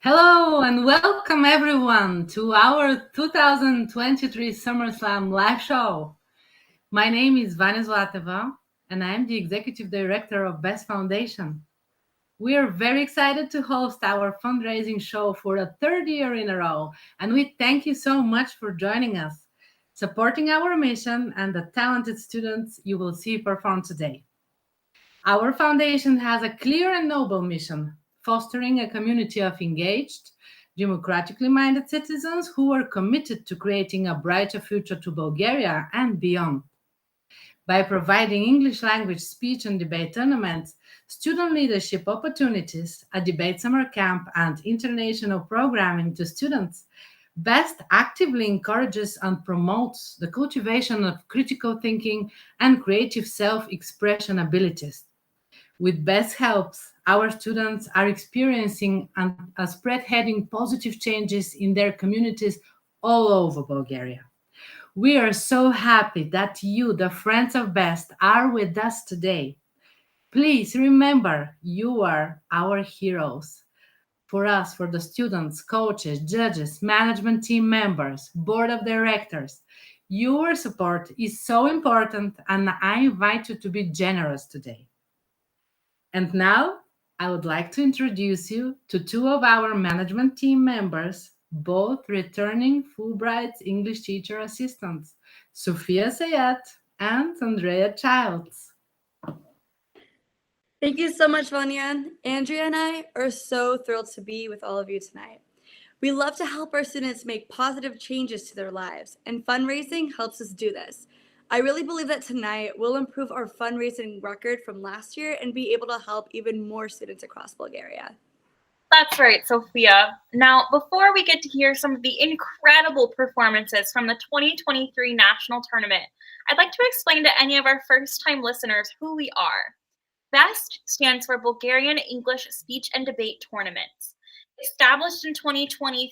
Hello and welcome everyone to our 2023 SummerSlam live show. My name is Vanya Zlateva and I am the Executive Director of Best Foundation. We are very excited to host our fundraising show for the third year in a row, and we thank you so much for joining us, supporting our mission and the talented students you will see perform today. Our foundation has a clear and noble mission, fostering a community of engaged, democratically minded citizens who are committed to creating a brighter future to Bulgaria and beyond. By providing English language speech and debate tournaments, student leadership opportunities, a debate summer camp, and international programming to students, BEST actively encourages and promotes the cultivation of critical thinking and creative self expression abilities. With BEST helps, our students are experiencing and spread-heading positive changes in their communities all over Bulgaria. We are so happy that you, the friends of BEST, are with us today. Please remember, you are our heroes. For us, for the students, coaches, judges, management team members, board of directors, your support is so important, and I invite you to be generous today. And now I would like to introduce you to two of our management team members, both returning Fulbright's English teacher assistants, Sophia Sayat and Andrea Childs. Thank you so much, Vanya. Andrea and I are so thrilled to be with all of you tonight. We love to help our students make positive changes to their lives, and fundraising helps us do this. I really believe that tonight we'll improve our fundraising record from last year and be able to help even more students across Bulgaria. That's right, Sophia. Now, before we get to hear some of the incredible performances from the 2023 national tournament, I'd like to explain to any of our first-time listeners who we are. BEST stands for Bulgarian English Speech and Debate Tournaments. Established in 2013,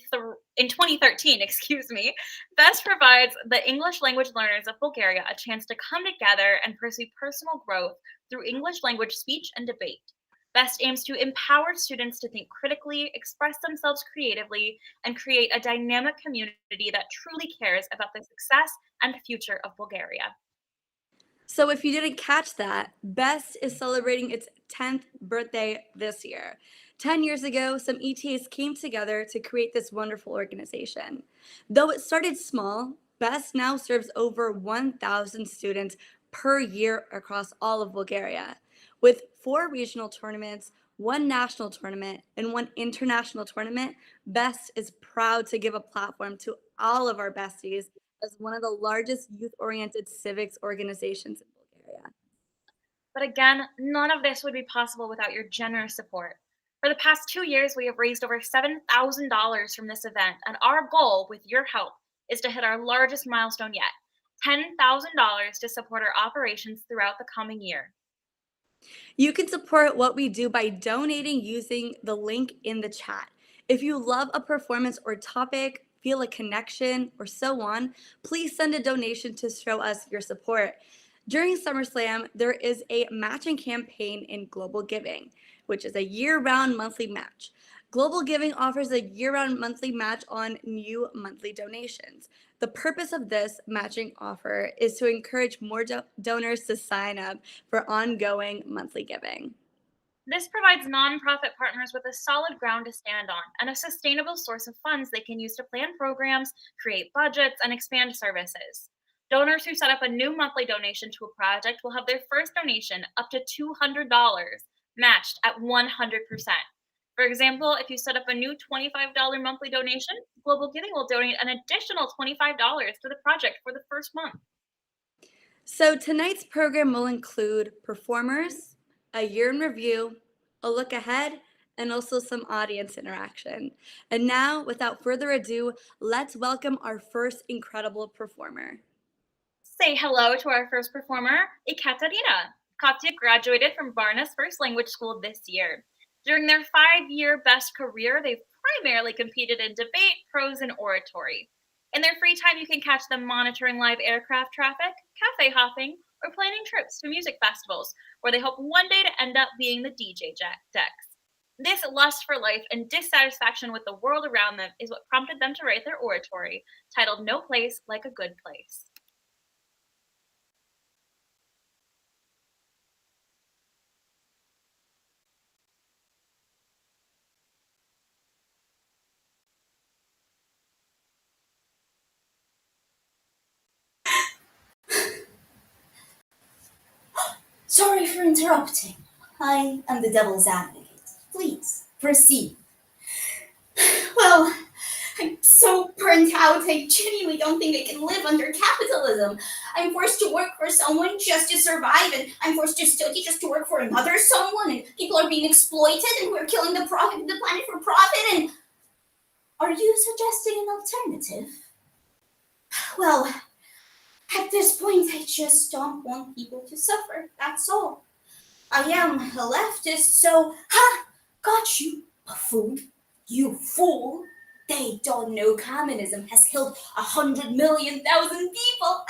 BEST provides the English language learners of Bulgaria a chance to come together and pursue personal growth through English language speech and debate. BEST aims to empower students to think critically, express themselves creatively, and create a dynamic community that truly cares about the success and future of Bulgaria. So if you didn't catch that, BEST is celebrating its 10th birthday this year. 10 years ago, some ETAs came together to create this wonderful organization. Though it started small, BEST now serves over 1,000 students per year across all of Bulgaria. With 4 regional tournaments, 1 national tournament, and 1 international tournament, BEST is proud to give a platform to all of our besties as one of the largest youth-oriented civics organizations in Bulgaria. But again, none of this would be possible without your generous support. For the past 2 years, we have raised over $7,000 from this event, and our goal, with your help, is to hit our largest milestone yet, $10,000 to support our operations throughout the coming year. You can support what we do by donating using the link in the chat. If you love a performance or topic, feel a connection, or so on, please send a donation to show us your support. During SummerSlam, there is a matching campaign in Global Giving, which is a year-round monthly match. Global Giving offers a year-round monthly match on new monthly donations. The purpose of this matching offer is to encourage more donors to sign up for ongoing monthly giving. This provides nonprofit partners with a solid ground to stand on and a sustainable source of funds they can use to plan programs, create budgets, and expand services. Donors who set up a new monthly donation to a project will have their first donation, up to $200, matched at 100%. For example, if you set up a new $25 monthly donation, Global Giving will donate an additional $25 to the project for the first month. So tonight's program will include performers, a year in review, a look ahead, and also some audience interaction. And now, without further ado, let's welcome our first incredible performer. Say hello to our first performer, Ekaterina. Katya graduated from Varna's First Language School this year. During their 5-year BEST career, they've primarily competed in debate, prose, and oratory. In their free time, you can catch them monitoring live aircraft traffic, cafe hopping, or planning trips to music festivals, where they hope one day to end up being the DJ decks. This lust for life and dissatisfaction with the world around them is what prompted them to write their oratory, titled No Place Like a Good Place. Sorry for interrupting. I am the devil's advocate. Please, proceed. Well, I'm so burnt out, I genuinely don't think I can live under capitalism. I'm forced to work for someone just to survive, and I'm forced to study just to work for another someone, and people are being exploited, and we're killing the planet for profit, and are you suggesting an alternative? Well, at this point, I just don't want people to suffer, that's all. I am a leftist, so, got you, buffoon. You fool. They don't know communism has killed 100,000,000 people.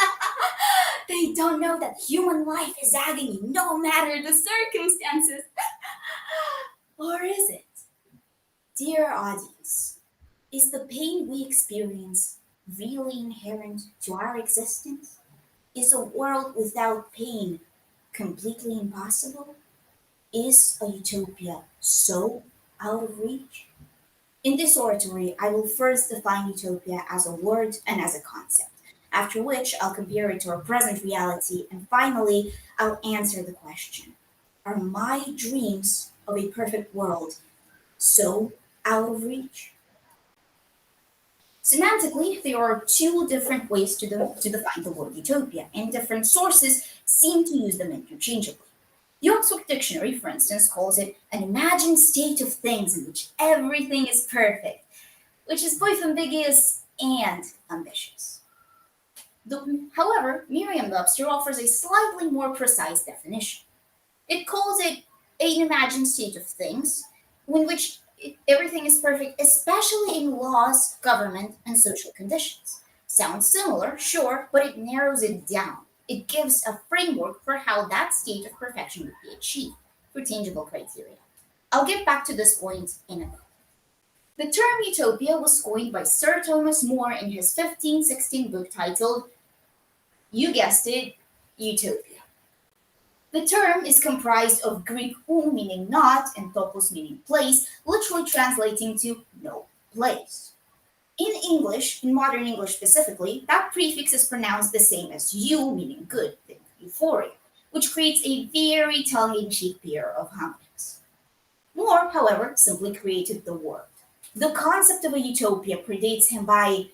They don't know that human life is agony no matter the circumstances. Or is it? Dear audience, is the pain we experience really inherent to our existence? Is a world without pain completely impossible? Is a utopia so out of reach? In this oratory, I will first define utopia as a word and as a concept, after which I'll compare it to our present reality, and finally, I'll answer the question: are my dreams of a perfect world so out of reach? Semantically, there are two different ways to define the word utopia, and different sources seem to use them interchangeably. The Oxford Dictionary, for instance, calls it an imagined state of things in which everything is perfect, which is both ambiguous and ambitious. However, Merriam-Webster offers a slightly more precise definition. It calls it an imagined state of things in which everything is perfect, especially in laws, government, and social conditions. Sounds similar, sure, but it narrows it down. It gives a framework for how that state of perfection would be achieved through tangible criteria. I'll get back to this point in a bit. The term utopia was coined by Sir Thomas More in his 1516 book titled, you guessed it, Utopia. The term is comprised of Greek ou meaning not and topos meaning place, literally translating to no place. In English, in modern English specifically, that prefix is pronounced the same as you, meaning good, think euphoria, which creates a very tongue-in-cheek pair of homonyms. More, however, simply created the word. The concept of a utopia predates him by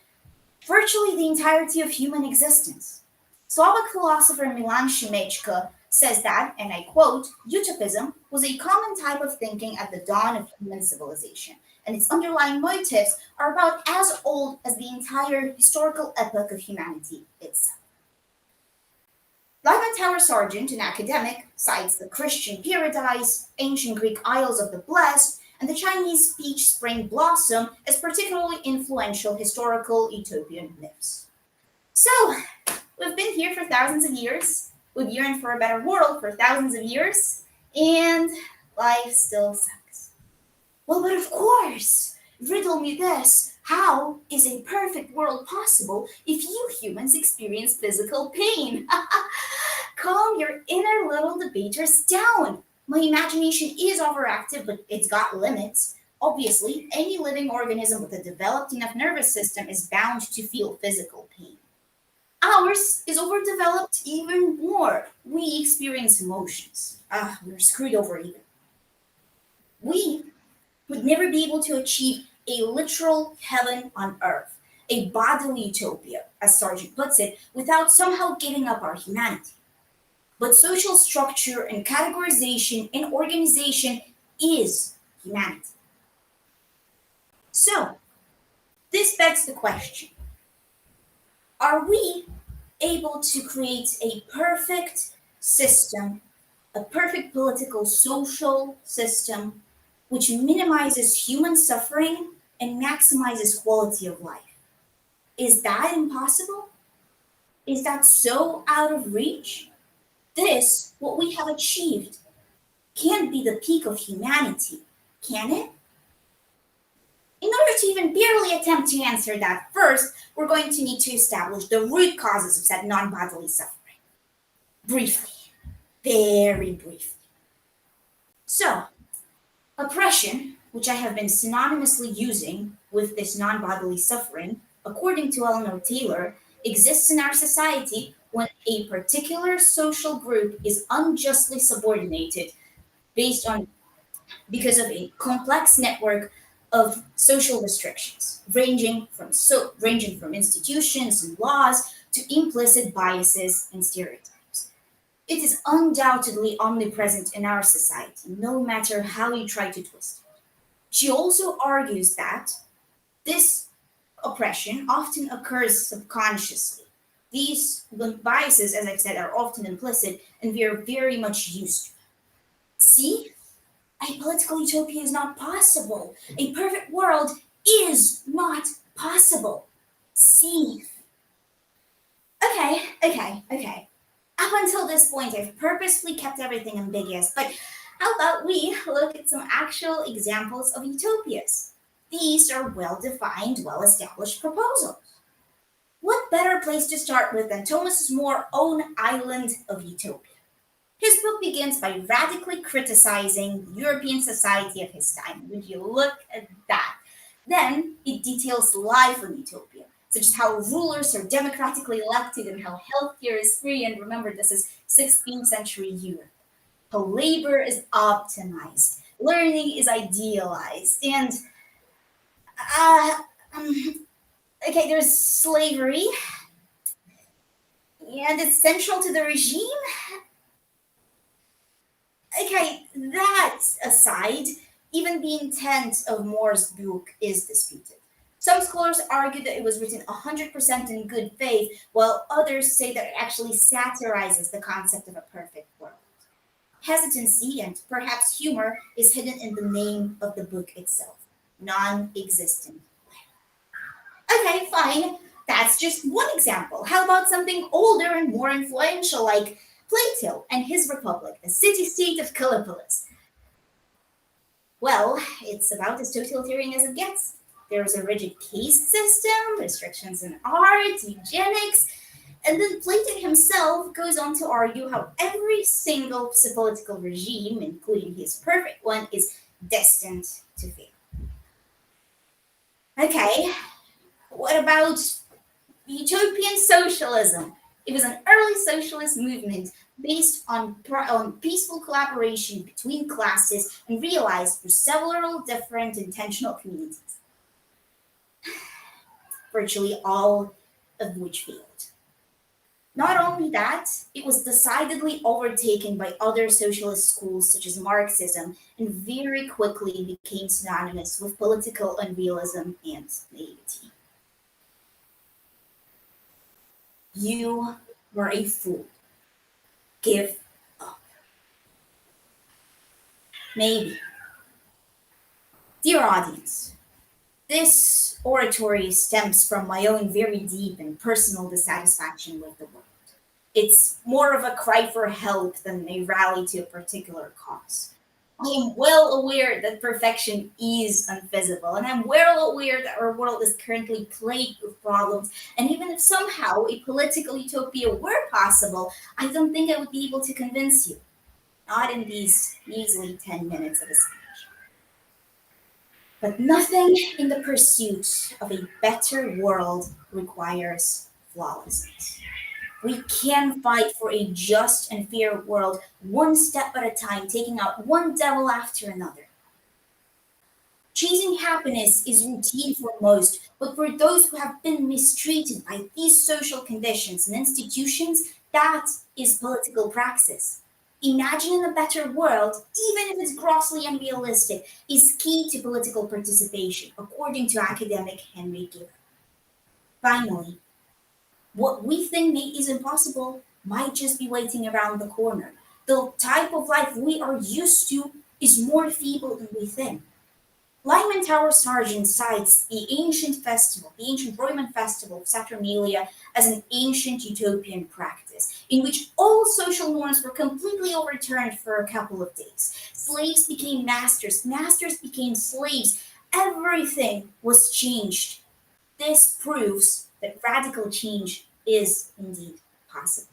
virtually the entirety of human existence. Slovak philosopher Milan Šimečka says that, and I quote, utopism was a common type of thinking at the dawn of human civilization, and its underlying motives are about as old as the entire historical epoch of humanity itself. Lyman Tower Sargent, an academic, cites the Christian Paradise, ancient Greek Isles of the Blessed, and the Chinese speech Spring Blossom as particularly influential historical utopian myths. So, we've been here for thousands of years, we've yearned for a better world for thousands of years, and life still sucks. Well, but of course, riddle me this. How is a perfect world possible if you humans experience physical pain? Calm your inner little debaters down. My imagination is overactive, but it's got limits. Obviously, any living organism with a developed enough nervous system is bound to feel physical pain. Ours is overdeveloped even more. We experience emotions. We're screwed over even. We would never be able to achieve a literal heaven on earth, a bodily utopia, as Sargent puts it, without somehow giving up our humanity. But social structure and categorization and organization is humanity. So, this begs the question, are we able to create a perfect system, a perfect political social system, which minimizes human suffering and maximizes quality of life? Is that impossible? Is that so out of reach? This, what we have achieved, can't be the peak of humanity. Can it? In order to even barely attempt to answer that, first, we're going to need to establish the root causes of said non-bodily suffering. Briefly, very briefly. So, oppression, which I have been synonymously using with this non-bodily suffering, according to Eleanor Taylor, exists in our society when a particular social group is unjustly subordinated because of a complex network of social restrictions, ranging from institutions and laws to implicit biases and stereotypes. It is undoubtedly omnipresent in our society, no matter how you try to twist it. She also argues that this oppression often occurs subconsciously. These biases, as I've said, are often implicit, and we are very much used to them. See, a political utopia is not possible. A perfect world is not possible. See. Okay. Up until this point, I've purposely kept everything ambiguous, but how about we look at some actual examples of utopias? These are well-defined, well-established proposals. What better place to start with than Thomas More's own island of utopia? His book begins by radically criticizing the European society of his time. Would you look at that? Then it details life in utopia, such as how rulers are democratically elected and how healthcare is free. And remember, this is 16th century Europe. How labor is optimized, learning is idealized, and okay, there's slavery, and it's central to the regime. Okay, that aside, even the intent of More's book is disputed. Some scholars argue that it was written 100% in good faith, while others say that it actually satirizes the concept of a perfect world. Hesitancy and perhaps humor is hidden in the name of the book itself, non-existent. Okay, fine. That's just one example. How about something older and more influential like Plato and his Republic, the city-state of Callipolis? Well, it's about as totalitarian as it gets. There's a rigid caste system, restrictions in art, eugenics, and then Plato himself goes on to argue how every single political regime, including his perfect one, is destined to fail. Okay, what about utopian socialism? It was an early socialist movement based on peaceful collaboration between classes and realized through several different intentional communities, virtually all of which failed. Not only that, it was decidedly overtaken by other socialist schools such as Marxism and very quickly became synonymous with political unrealism and naivety. You were a fool. Give up. Maybe. Dear audience, this oratory stems from my own very deep and personal dissatisfaction with the world. It's more of a cry for help than a rally to a particular cause. I am well aware that perfection is unfeasible, and I'm well aware that our world is currently plagued with problems. And even if somehow a political utopia were possible, I don't think I would be able to convince you. Not in these measly 10 minutes of a speech. But nothing in the pursuit of a better world requires flawlessness. We can fight for a just and fair world one step at a time, taking out one devil after another. Chasing happiness is routine for most, but for those who have been mistreated by these social conditions and institutions, that is political praxis. Imagining a better world, even if it's grossly unrealistic, is key to political participation, according to academic Henry Giver. Finally, what we think is impossible might just be waiting around the corner. The type of life we are used to is more feeble than we think. Lyman Tower Sargent cites the ancient festival, the ancient Roman festival of Saturnalia, as an ancient utopian practice in which all social norms were completely overturned for a couple of days. Slaves became masters, masters became slaves. Everything was changed. This proves that radical change is indeed possible.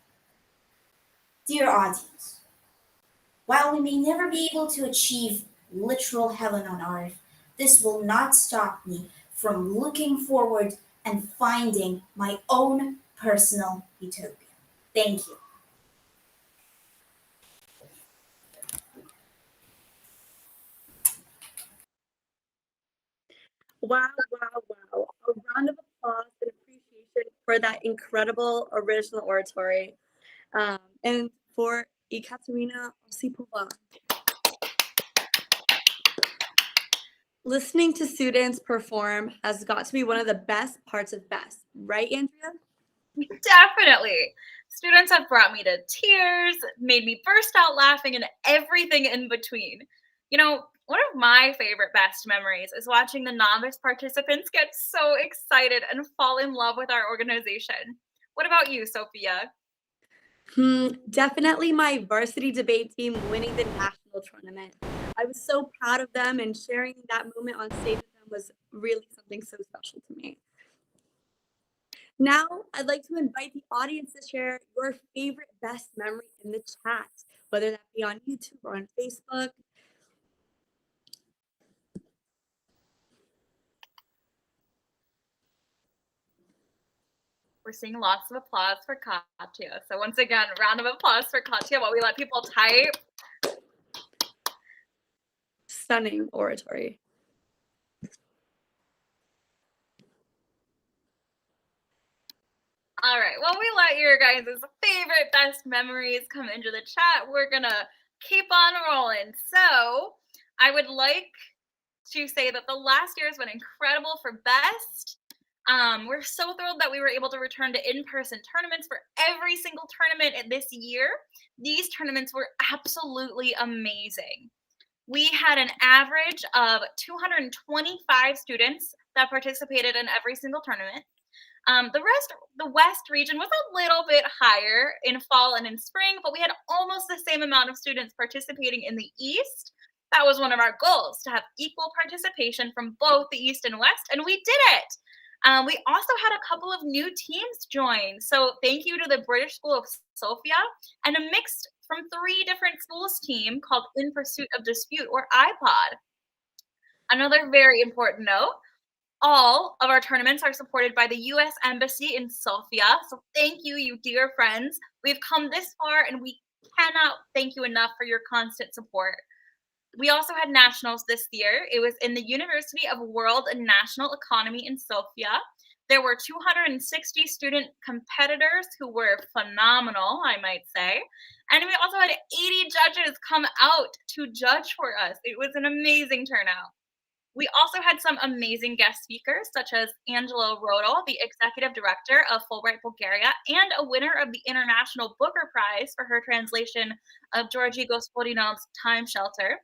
Dear audience, while we may never be able to achieve literal heaven on earth, this will not stop me from looking forward and finding my own personal utopia. Thank you. Wow, wow, wow. A round of applause and appreciation for that incredible original oratory. And for Ekaterina Osipova. Listening to students perform has got to be one of the best parts of BEST, right, Andrea? Definitely. Students have brought me to tears, made me burst out laughing, and everything in between. You know, one of my favorite best memories is watching the novice participants get so excited and fall in love with our organization. What about you, Sophia? Definitely my varsity debate team winning the national tournament. I was so proud of them, and sharing that moment on stage with them was really something so special to me. Now, I'd like to invite the audience to share your favorite best memory in the chat, whether that be on YouTube or on Facebook. We're seeing lots of applause for Katya. So once again, round of applause for Katya while we let people type. Stunning oratory. All right. Well, we let your guys' favorite best memories come into the chat. We're going to keep on rolling. So I would like to say that the last year has been incredible for best. We're so thrilled that we were able to return to in-person tournaments for every single tournament this year. These tournaments were absolutely amazing. We had an average of 225 students that participated in every single tournament. The West region was a little bit higher in fall and in spring, but we had almost the same amount of students participating in the East. That was one of our goals, to have equal participation from both the East and West, and we did it. We also had a couple of new teams join. So thank you to the British School of Sofia and a mixed from 3 different schools team called In Pursuit of Dispute, or iPod. Another very important note, all of our tournaments are supported by the U.S. Embassy in Sofia. So thank you, you dear friends. We've come this far and we cannot thank you enough for your constant support. We also had nationals this year. It was in the University of World and National Economy in Sofia. There were 260 student competitors who were phenomenal, I might say. And we also had 80 judges come out to judge for us. It was an amazing turnout. We also had some amazing guest speakers, such as Angelo Rodel, the executive director of Fulbright Bulgaria, and a winner of the International Booker Prize for her translation of Georgy Gospodinov's Time Shelter.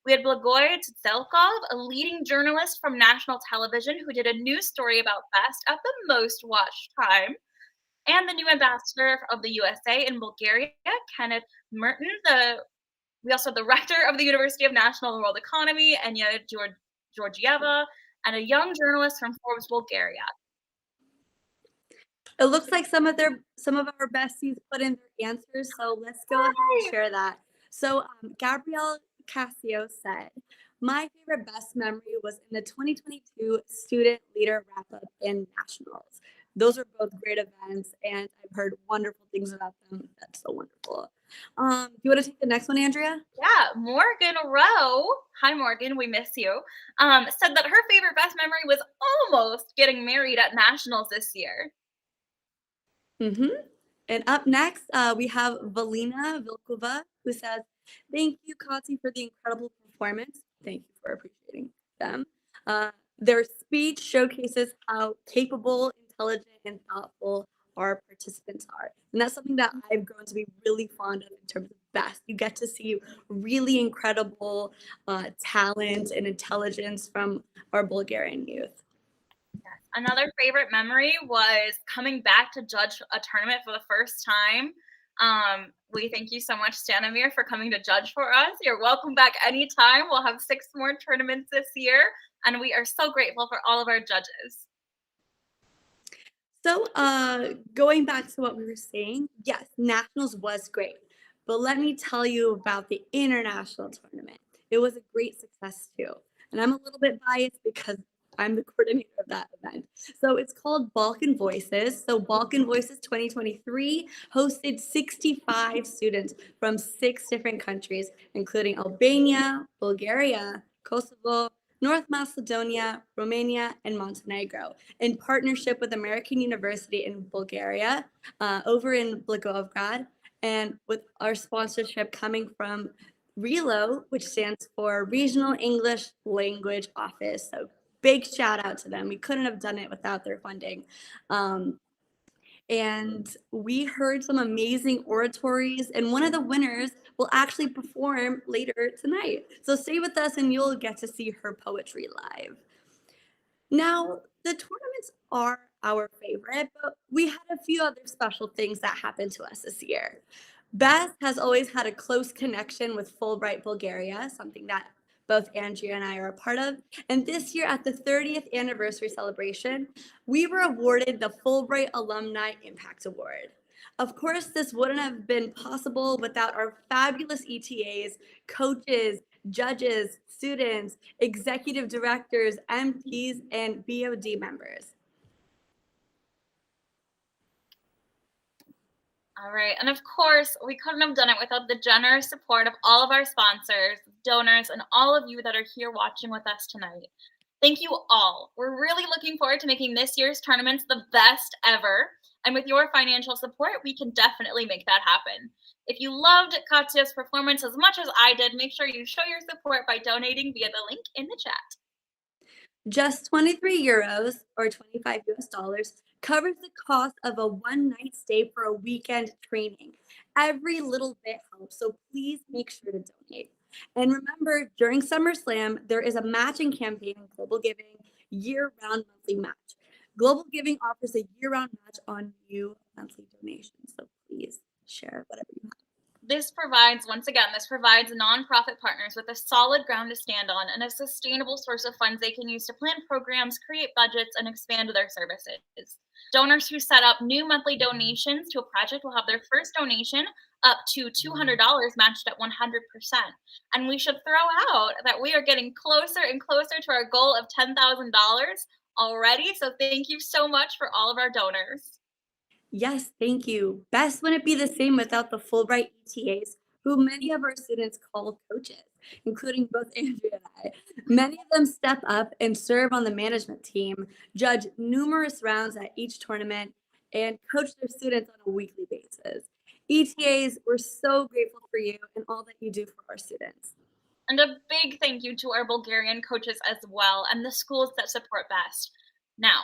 We had Blagoy Tselkov, a leading journalist from national television who did a news story about BEST at the most watched time. And the new ambassador of the USA in Bulgaria, Kenneth Merton. We also had the rector of the University of National and World Economy, Enya Georgieva, and a young journalist from Forbes Bulgaria. It looks like some of our besties put in their answers, so let's go ahead and share that. So Gabrielle Cassio said, my favorite best memory was in the 2022 Student Leader Wrap-Up and Nationals. Those are both great events, and I've heard wonderful things about them. That's so wonderful. Do you want to take the next one, Andrea? Yeah, Morgan Rowe, hi Morgan, we miss you, said that her favorite best memory was almost getting married at Nationals this year. And up next, we have Valina Vilkova, who says, thank you, Kati, for the incredible performance. Thank you for appreciating them. Their speech showcases how capable, intelligent, and thoughtful our participants are. And that's something that I've grown to be really fond of in terms of best. You get to see really incredible talent and intelligence from our Bulgarian youth. Another favorite memory was coming back to judge a tournament for the first time. We thank you so much, Stanimir, for coming to judge for us. You're welcome back anytime. We'll have 6 more tournaments this year, and we are so grateful for all of our judges. So going back to what we were saying, yes, Nationals was great. But let me tell you about the international tournament. It was a great success too. And I'm a little bit biased because I'm the coordinator of that event. So it's called Balkan Voices. So Balkan Voices 2023 hosted 65 students from 6 different countries, including Albania, Bulgaria, Kosovo, North Macedonia, Romania, and Montenegro, in partnership with American University in Bulgaria, over in Blagoevgrad, and with our sponsorship coming from RELO, which stands for Regional English Language Office. So big shout out to them. We couldn't have done it without their funding. And we heard some amazing oratories, and one of the winners will actually perform later tonight. So stay with us and you'll get to see her poetry live. Now, the tournaments are our favorite, but we had a few other special things that happened to us this year. Beth has always had a close connection with Fulbright Bulgaria, something that both Andrea and I are a part of. And this year at the 30th anniversary celebration, we were awarded the Fulbright Alumni Impact Award. Of course, this wouldn't have been possible without our fabulous ETAs, coaches, judges, students, executive directors, MPs, and BOD members. All right. And of course, we couldn't have done it without the generous support of all of our sponsors, donors, and all of you that are here watching with us tonight. Thank you all. We're really looking forward to making this year's tournaments the best ever. And with your financial support, we can definitely make that happen. If you loved Katya's performance as much as I did, make sure you show your support by donating via the link in the chat. Just 23 euros or 25 US dollars covers the cost of a one-night stay for a weekend training. Every little bit helps, so please make sure to donate. And remember, during SummerSlam, there is a matching campaign in Global Giving, year-round monthly match. Global Giving offers a year-round match on new monthly donations, so please share whatever you have. This provides nonprofit partners with a solid ground to stand on and a sustainable source of funds they can use to plan programs, create budgets, and expand their services. Donors who set up new monthly donations to a project will have their first donation up to $200 matched at 100%. And we should throw out that we are getting closer and closer to our goal of $10,000 already. So thank you so much for all of our donors. Yes, thank you. Best wouldn't be the same without the Fulbright ETAs, who many of our students call coaches, including both Andrea and I. Many of them step up and serve on the management team, judge numerous rounds at each tournament, and coach their students on a weekly basis. ETAs, we're so grateful for you and all that you do for our students. And a big thank you to our Bulgarian coaches as well and the schools that support BEST. Now,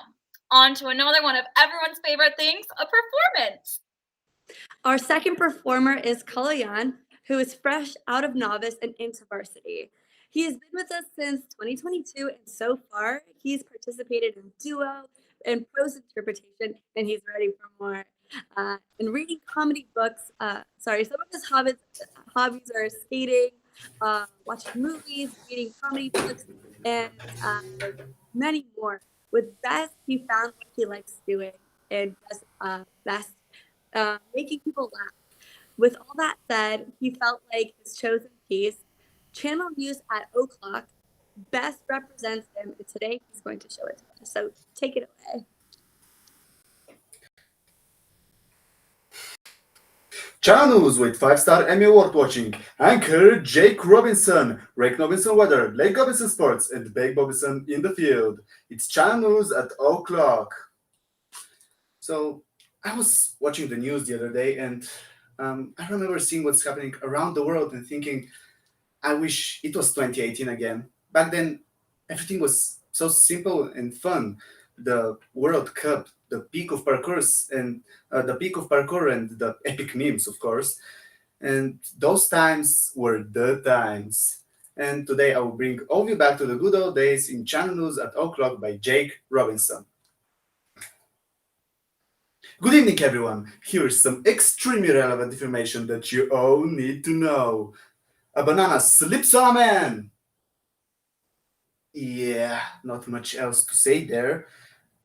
on to another one of everyone's favorite things, a performance. Our second performer is Kalayan, who is fresh out of novice and into varsity. He has been with us since 2022, and so far he's participated in duo and prose interpretation, and he's ready for more. And reading comedy books, some of his hobbies are skating, watching movies, reading comedy books, and many more. With Best, he found what he likes doing and does best, making people laugh. With all that said, he felt like his chosen piece, Channel News at O'Clock, best represents him, and today he's going to show it to us. So take it away. Channel News with 5-star Emmy Award watching anchor Jake Robinson, Rick Robinson weather, Blake Robinson sports, and Blake Robinson in the field. It's Channel News at O'Clock. So I was watching the news the other day, and I remember seeing what's happening around the world and thinking, I wish it was 2018 again. Back then, everything was so simple and fun. the World Cup, the peak of parkours and the epic memes, of course. And those times were the times. And today I will bring all of you back to the good old days in Channel News at O'Clock by Jake Robinson. Good evening, everyone. Here's some extremely relevant information that you all need to know. A banana slips on a man. Yeah, not much else to say there.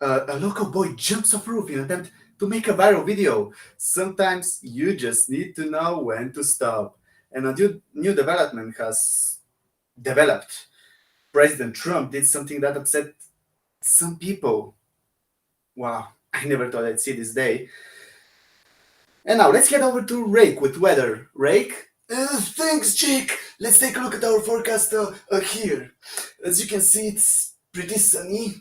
A local boy jumps off a roof in an attempt to make a viral video. Sometimes you just need to know when to stop. And a new development has developed. President Trump did something that upset some people. Wow, I never thought I'd see this day. And now let's get over to Rake with weather. Rake? Thanks, Jake. Let's take a look at our forecast here. As you can see, it's pretty sunny.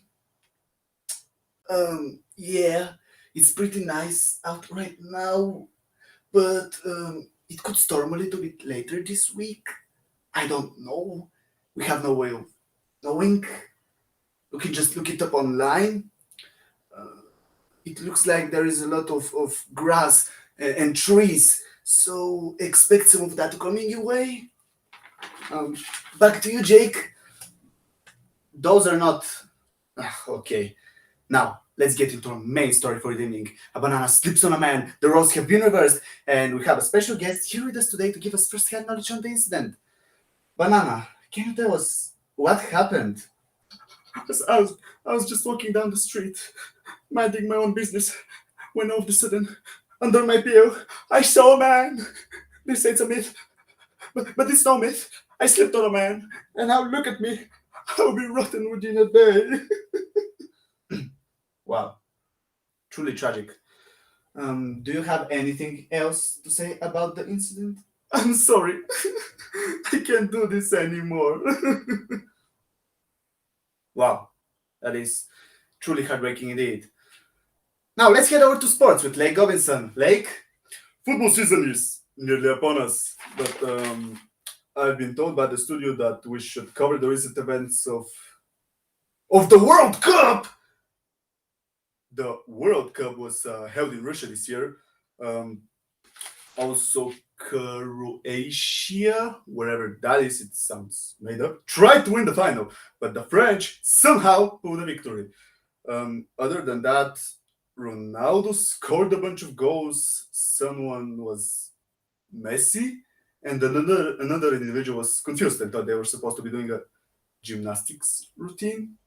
Yeah, it's pretty nice out right now, but it could storm a little bit later this week. I don't know. We have no way of knowing. We can just look it up online. It looks like there is a lot of grass and trees, so expect some of that coming your way. Back to you, Jake. Those are not... Okay. Now, let's get into our main story for the evening. A banana slips on a man, the roles have been reversed, and we have a special guest here with us today to give us first-hand knowledge on the incident. Banana, can you tell us what happened? I was just walking down the street, minding my own business, when all of a sudden, under my bill, I saw a man. They say it's a myth, but it's no myth. I slipped on a man, and now look at me. I'll be rotten within a day. Wow, truly tragic. Do you have anything else to say about the incident? I'm sorry. I can't do this anymore. Wow, that is truly heartbreaking indeed. Now let's head over to sports with Lake Robinson. Lake? Football season is nearly upon us, but I've been told by the studio that we should cover the recent events of the World Cup. The World Cup was held in Russia this year. Also, Croatia, wherever that is, it sounds made up, tried to win the final, but the French somehow pulled a victory. Other than that, Ronaldo scored a bunch of goals. Someone was Messi, and another individual was confused and thought they were supposed to be doing a gymnastics routine.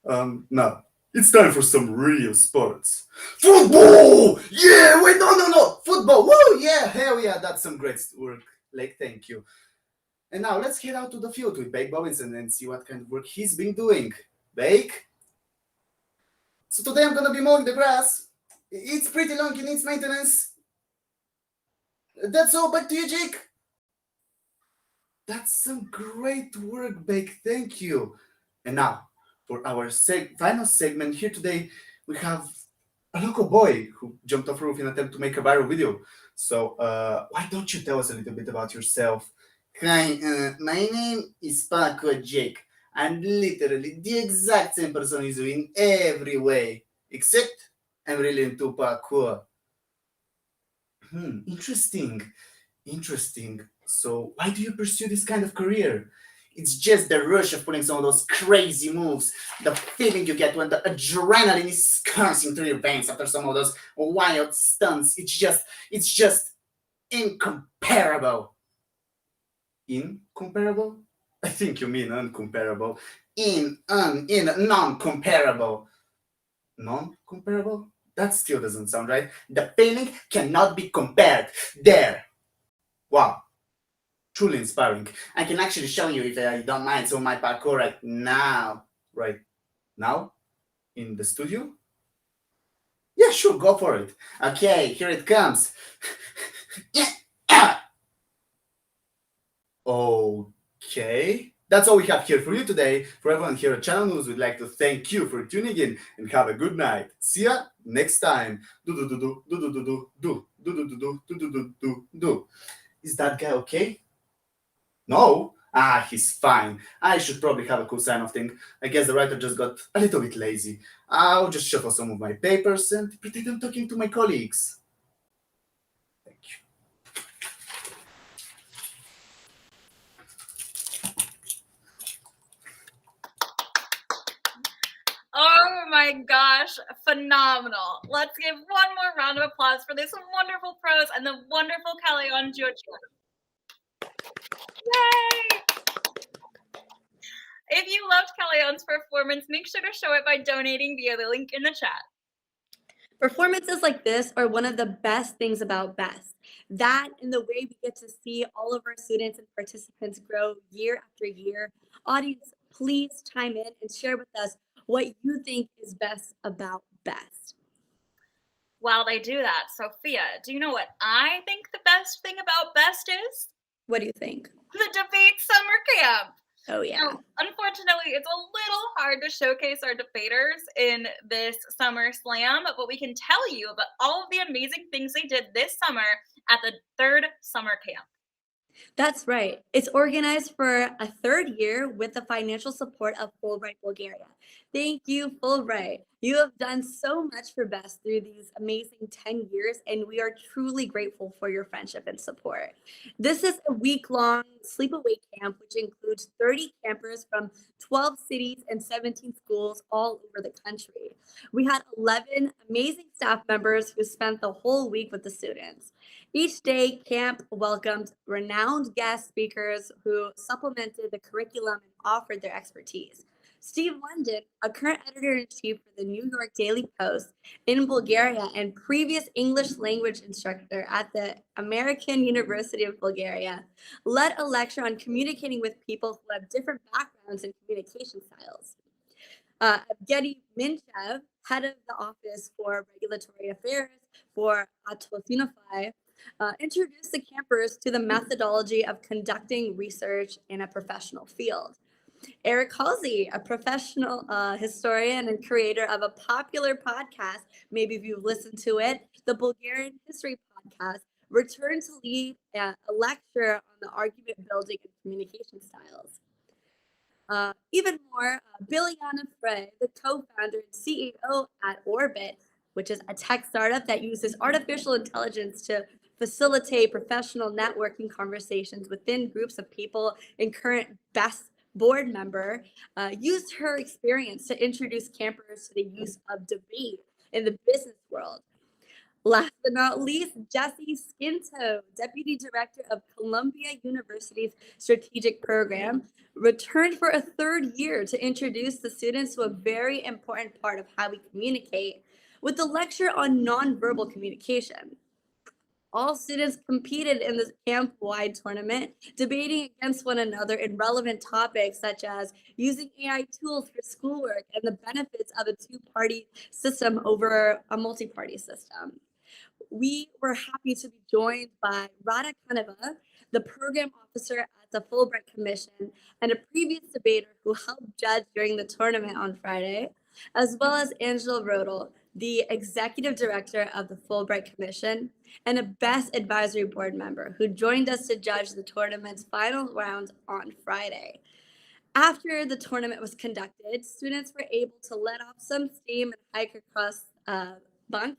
Now, it's time for some real sports. Football! Yeah, wait, no. Football, woo, yeah, hell yeah, that's some great work. Like, thank you. And now let's head out to the field with Bake Robinson and see what kind of work he's been doing. Bake? So today I'm gonna be mowing the grass. It's pretty long, it needs maintenance. That's all, back to you, Jake. That's some great work, Bake, thank you. And now, for our final segment here today, we have a local boy who jumped off a roof in an attempt to make a viral video. So why don't you tell us a little bit about yourself? Hi, my name is Parkour Jake. I'm literally the exact same person as you in every way, except I'm really into parkour. Interesting. So why do you pursue this kind of career? It's just the rush of pulling some of those crazy moves, the feeling you get when the adrenaline is coursing through your veins after some of those wild stunts. It's just incomparable. Incomparable? I think you mean uncomparable. Non-comparable. Non-comparable? That still doesn't sound right. The feeling cannot be compared. There. Wow. Truly inspiring. I can actually show you, if you don't mind, some of my parkour right now. Right now? In the studio? Yeah, sure, go for it. Okay, here it comes. Okay. That's all we have here for you today. For everyone here at Channel News, we'd like to thank you for tuning in and have a good night. See ya next time. Is that guy okay? No, Ah, he's fine. I should probably have a cool sign-off thing. I guess the writer just got a little bit lazy. I'll just shuffle some of my papers and pretend I'm talking to my colleagues. Thank you. Oh my gosh, phenomenal. Let's give one more round of applause for this wonderful prose and the wonderful Kalayon Georgia. Yay! If you loved Kalayon's performance, make sure to show it by donating via the link in the chat. Performances like this are one of the best things about BEST. That and the way we get to see all of our students and participants grow year after year. Audience, please chime in and share with us what you think is best about BEST. While they do that, Sophia, do you know what I think the best thing about BEST is? What do you think? The debate summer camp. Oh, yeah. Now, unfortunately, it's a little hard to showcase our debaters in this summer slam, but we can tell you about all of the amazing things they did this summer at the third summer camp. That's right. It's organized for a third year with the financial support of Fulbright Bulgaria. Thank you, Fulbright. You have done so much for BEST through these amazing 10 years, and we are truly grateful for your friendship and support. This is a week-long sleepaway camp, which includes 30 campers from 12 cities and 17 schools all over the country. We had 11 amazing staff members who spent the whole week with the students. Each day, camp welcomed renowned guest speakers who supplemented the curriculum and offered their expertise. Steve London, a current editor-in-chief for the New York Daily Post in Bulgaria and previous English language instructor at the American University of Bulgaria, led a lecture on communicating with people who have different backgrounds and communication styles. Evgeny Minchev, head of the Office for Regulatory Affairs for Atofinify, introduced the campers to the methodology of conducting research in a professional field. Eric Halsey, a professional historian and creator of a popular podcast, maybe if you've listened to it, the Bulgarian History Podcast, returned to lead a lecture on the argument building and communication styles. Even more, Biljana Frey, the co-founder and CEO at Orbit, which is a tech startup that uses artificial intelligence to facilitate professional networking conversations within groups of people, and current BEST board member, used her experience to introduce campers to the use of debate in the business world. Last but not least, Jesse Skinto, Deputy Director of Columbia University's Strategic Program, returned for a third year to introduce the students to a very important part of how we communicate with a lecture on nonverbal communication. All students competed in this camp-wide tournament, debating against one another in relevant topics such as using AI tools for schoolwork and the benefits of a two-party system over a multi-party system. We were happy to be joined by Rada Kaneva, the program officer at the Fulbright Commission and a previous debater who helped judge during the tournament on Friday, as well as Angela Rodel, the executive director of the Fulbright Commission and a BEST advisory board member who joined us to judge the tournament's final round on Friday. After the tournament was conducted, students were able to let off some steam and hike across Bankia.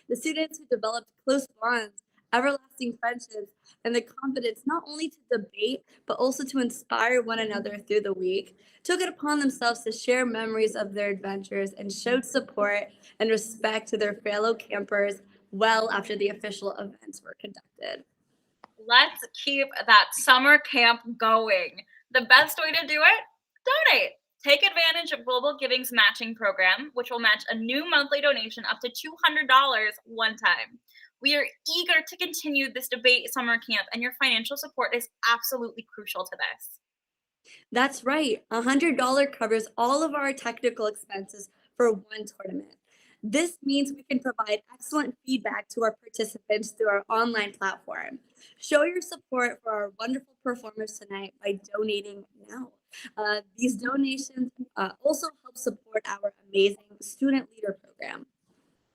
The students who developed close bonds, everlasting friendships, and the confidence not only to debate, but also to inspire one another through the week, took it upon themselves to share memories of their adventures and showed support and respect to their fellow campers well after the official events were conducted. Let's keep that summer camp going. The best way to do it? Donate. Take advantage of Global Giving's matching program, which will match a new monthly donation up to $200 one time. We are eager to continue this debate summer camp, and your financial support is absolutely crucial to this. That's right. $100 covers all of our technical expenses for one tournament. This means we can provide excellent feedback to our participants through our online platform. Show your support for our wonderful performers tonight by donating now. These donations also help support our amazing student leader program.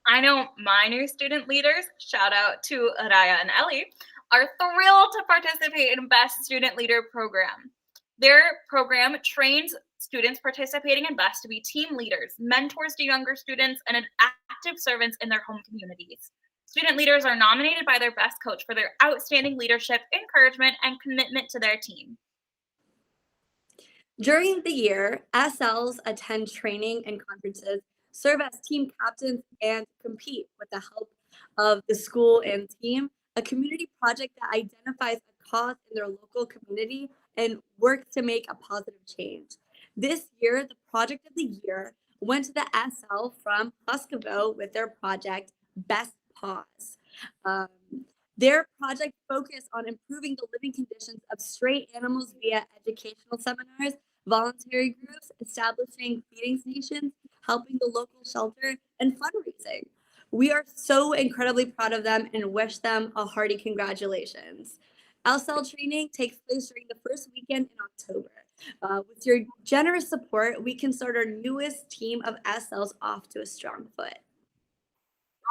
I know my new student leaders, shout out to Raya and Ellie, are thrilled to participate in Best Student Leader program. Their program trains students participating in BEST to be team leaders, mentors to younger students, and active servants in their home communities. Student leaders are nominated by their BEST coach for their outstanding leadership, encouragement, and commitment to their team. During the year, SLs attend training and conferences, serve as team captains, and compete with the help of the school and team, a community project that identifies a cause in their local community and works to make a positive change. This year, the project of the year went to the SL from Huskaville with their project Best Paws. Their project focused on improving the living conditions of stray animals via educational seminars, voluntary groups, establishing feeding stations, helping the local shelter, and fundraising. We are so incredibly proud of them and wish them a hearty congratulations. LSL training takes place during the first weekend in October. With your generous support, we can start our newest team of SLs off to a strong foot.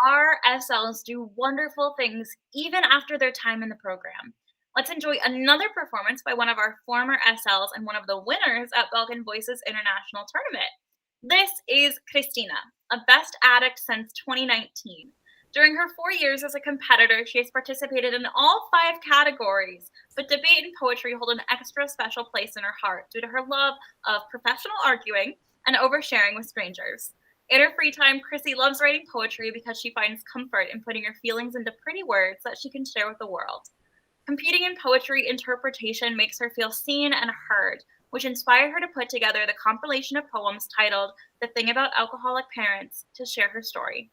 Our SLs do wonderful things even after their time in the program. Let's enjoy another performance by one of our former SLs and one of the winners at Belgian Voices International Tournament. This is Christina, a Best Addict since 2019. During her 4 years as a competitor, she has participated in all 5 categories, but debate and poetry hold an extra special place in her heart due to her love of professional arguing and oversharing with strangers. In her free time, Chrissy loves writing poetry because she finds comfort in putting her feelings into pretty words that she can share with the world. Competing in poetry interpretation makes her feel seen and heard, which inspired her to put together the compilation of poems titled The Thing About Alcoholic Parents to share her story.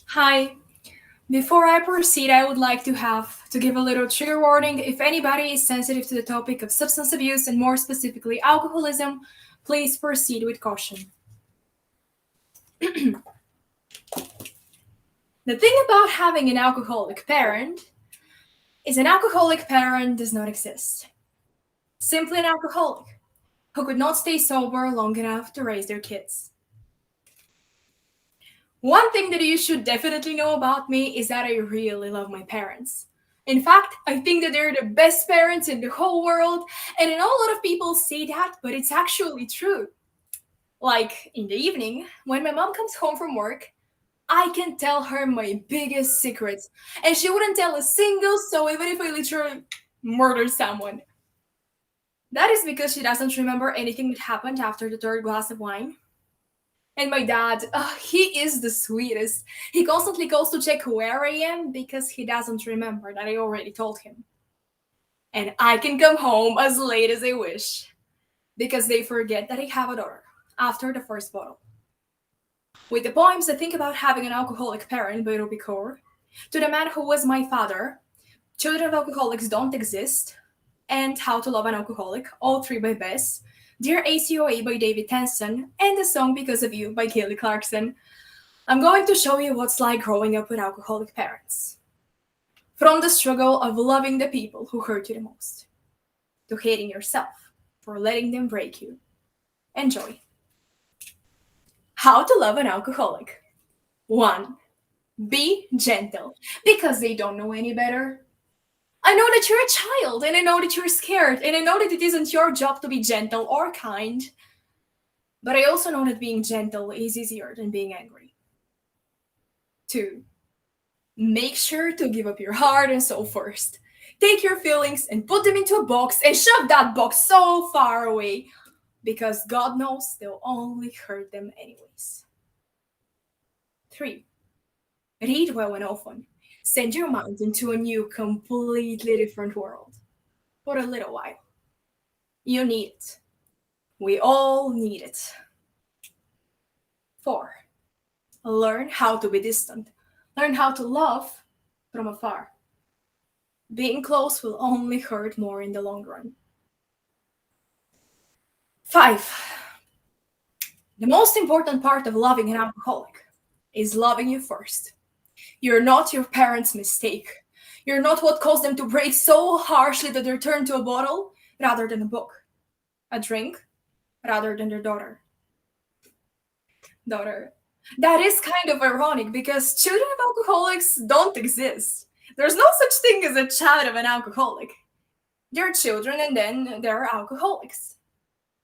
Hi. Before I proceed, I would like to give a little trigger warning. If anybody is sensitive to the topic of substance abuse and more specifically alcoholism, please proceed with caution. The thing about having an alcoholic parent is an alcoholic parent does not exist. Simply an alcoholic who could not stay sober long enough to raise their kids. One thing that you should definitely know about me is that I really love my parents. In fact, I think that they're the best parents in the whole world, and I know a lot of people say that, but it's actually true. Like, in the evening, when my mom comes home from work, I can tell her my biggest secrets, and she wouldn't tell a single soul even if I literally murdered someone. That is because she doesn't remember anything that happened after the 3rd glass of wine. And my dad, he is the sweetest. He constantly calls to check where I am because he doesn't remember that I already told him. And I can come home as late as I wish because they forget that I have a daughter after the first bottle. With the poems I think about having an alcoholic parent by Ruby Kaur, To the Man Who Was My Father, Children of Alcoholics Don't Exist, and How to Love an Alcoholic, all 3 by Bess, Dear ACOA by David Tenson, and the song Because of You by Kelly Clarkson, I'm going to show you what's like growing up with alcoholic parents. From the struggle of loving the people who hurt you the most, to hating yourself for letting them break you. Enjoy. How to love an alcoholic. 1. Be gentle, because they don't know any better. I know that you're a child, and I know that you're scared, and I know that it isn't your job to be gentle or kind. But I also know that being gentle is easier than being angry. 2. Make sure to give up your heart and soul first. Take your feelings and put them into a box and shove that box so far away, because God knows they'll only hurt them anyways. 3. Read well and often. Send your mind into a new, completely different world for a little while. You need it. We all need it. 4. Learn how to be distant. Learn how to love from afar. Being close will only hurt more in the long run. 5. The most important part of loving an alcoholic is loving you first. You're not your parents' mistake. You're not what caused them to break so harshly that they turned to a bottle rather than a book, a drink rather than their daughter. That is kind of ironic because children of alcoholics don't exist. There's no such thing as a child of an alcoholic. They're children and then there are alcoholics.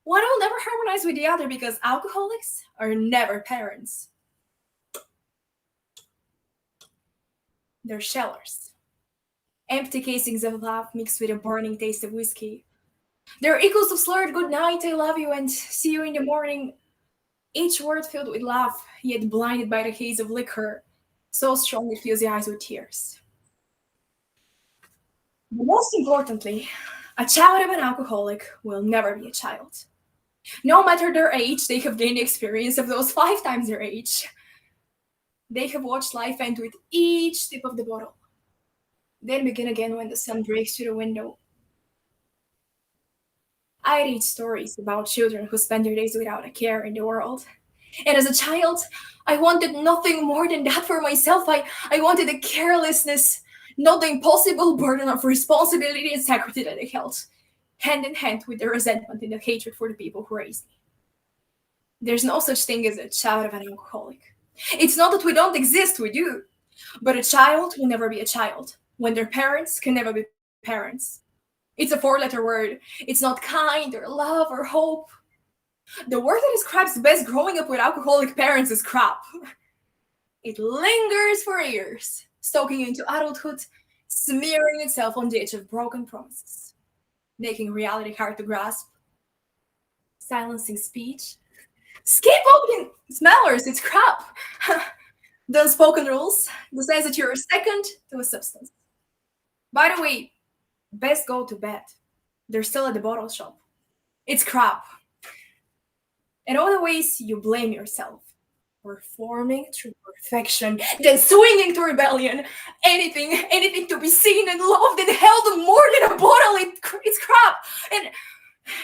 One will never harmonize with the other because alcoholics are never parents. They're shellers. Empty casings of love mixed with a burning taste of whiskey. They're echoes of slurred good night, I love you, and see you in the morning. Each word filled with love, yet blinded by the haze of liquor, so strong it fills the eyes with tears. But most importantly, a child of an alcoholic will never be a child. No matter their age, they have gained the experience of those 5 times their age. They have watched life end with each sip of the bottle, then begin again when the sun breaks through the window. I read stories about children who spend their days without a care in the world. And as a child, I wanted nothing more than that for myself. I wanted the carelessness, not the impossible burden of responsibility and security that I held, hand in hand with the resentment and the hatred for the people who raised me. There's no such thing as a child of an alcoholic. It's not that we don't exist, we do. But a child will never be a child when their parents can never be parents. It's a 4-letter word. It's not kind or love or hope. The word that describes best growing up with alcoholic parents is crap. It lingers for years, stoking into adulthood, smearing itself on the edge of broken promises, making reality hard to grasp, silencing speech, scapegoating smellers, it's crap. The unspoken rules, the sense that you're second to a substance. By the way, best go to bed. They're still at the bottle shop. It's crap. And all the ways you blame yourself. Performing through perfection, then swinging to rebellion. Anything to be seen and loved and held more than a bottle. It's crap. And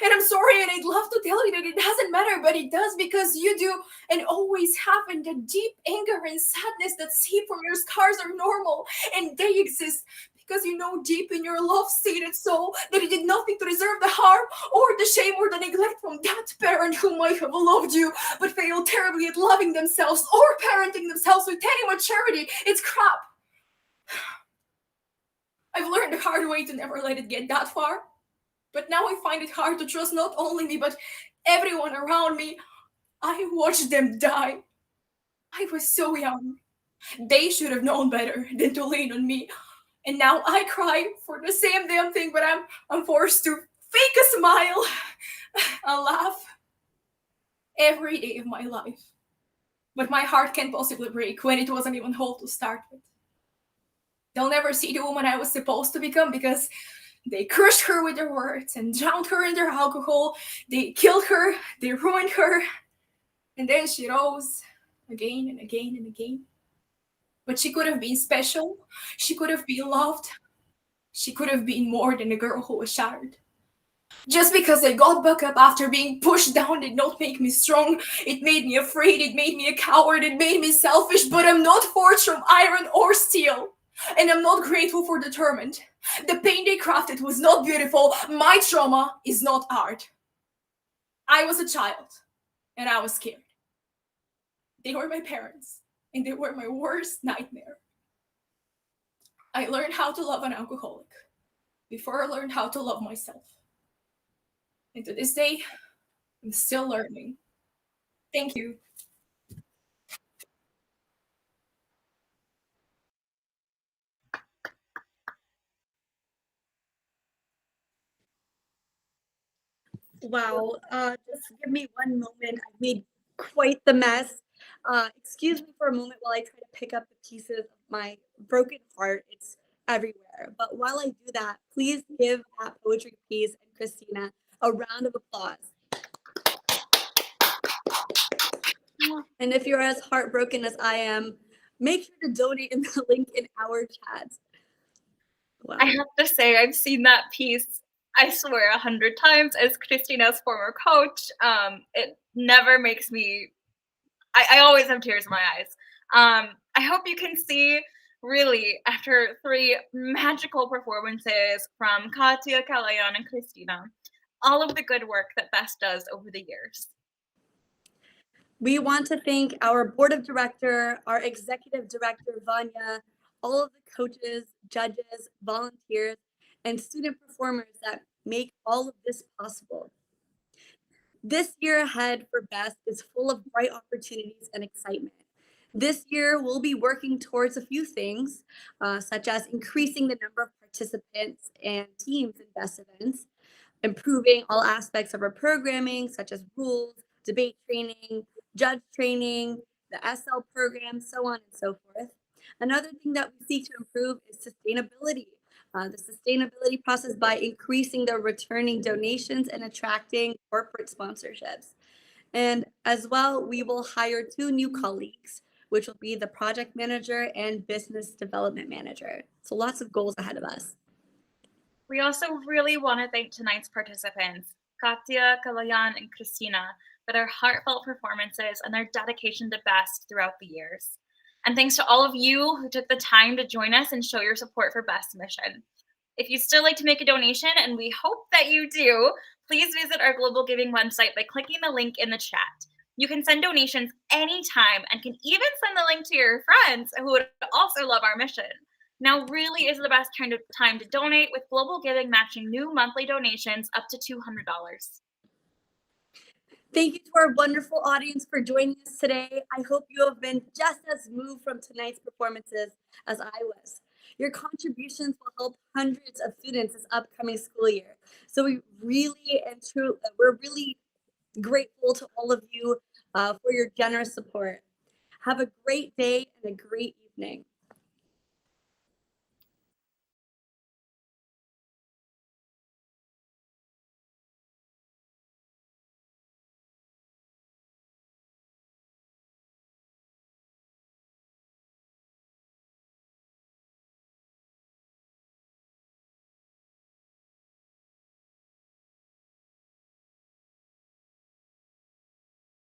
I'm sorry, and I'd love to tell you that it doesn't matter, but it does because you do and always have. And the deep anger and sadness that seep from your scars are normal, and they exist because you know deep in your love-seated soul that it did nothing to deserve the harm or the shame or the neglect from that parent who might have loved you but failed terribly at loving themselves or parenting themselves with any maturity. It's crap. I've learned the hard way to never let it get that far, but now I find it hard to trust not only me but everyone around me. I watched them die. I was so young. They should have known better than to lean on me. And now I cry for the same damn thing, but I'm forced to fake a smile, a laugh, every day of my life. But my heart can't possibly break when it wasn't even whole to start with. They'll never see the woman I was supposed to become because they crushed her with their words and drowned her in their alcohol. They killed her, they ruined her, and then she rose again and again and again. But she could have been special. She could have been loved. She could have been more than a girl who was shattered. Just because I got back up after being pushed down did not make me strong. It made me afraid. It made me a coward. It made me selfish. But I'm not forged from iron or steel. And I'm not grateful for determined. The pain they crafted was not beautiful. My trauma is not art. I was a child. And I was scared. They were my parents. And they were my worst nightmare. I learned how to love an alcoholic before I learned how to love myself. And to this day, I'm still learning. Thank you. Wow. Just give me one moment. I made quite the mess. Excuse me for a moment while I try to pick up the pieces of my broken heart. It's everywhere. But while I do that, please give that poetry piece and Christina a round of applause. And if you're as heartbroken as I am, make sure to donate in the link in our chat. Wow. I have to say, I've seen that piece, I swear, 100 times as Christina's former coach. It never makes me, I always have tears in my eyes. I hope you can see, really, after 3 magical performances from Katya, Kalayan, and Christina, all of the good work that Best does over the years. We want to thank our board of director, our executive director, Vanya, all of the coaches, judges, volunteers, and student performers that make all of this possible. This year ahead for BEST is full of bright opportunities and excitement. This year, we'll be working towards a few things, such as increasing the number of participants and teams in BEST events, improving all aspects of our programming, such as rules, debate training, judge training, the SL program, so on and so forth. Another thing that we seek to improve is sustainability. The sustainability process by increasing the returning donations and attracting corporate sponsorships. And as well, we will hire 2 new colleagues, which will be the project manager and business development manager. So lots of goals ahead of us. We also really want to thank tonight's participants, Katya, Kalayan, and Christina, for their heartfelt performances and their dedication to BEST throughout the years. And thanks to all of you who took the time to join us and show your support for BEST mission. If you'd still like to make a donation, and we hope that you do, please visit our Global Giving website by clicking the link in the chat. You can send donations anytime and can even send the link to your friends who would also love our mission. Now really is the best time to donate, with Global Giving matching new monthly donations up to $200. Thank you to our wonderful audience for joining us today. I hope you have been just as moved from tonight's performances as I was. Your contributions will help hundreds of students this upcoming school year. So we're really grateful to all of you for your generous support. Have a great day and a great evening.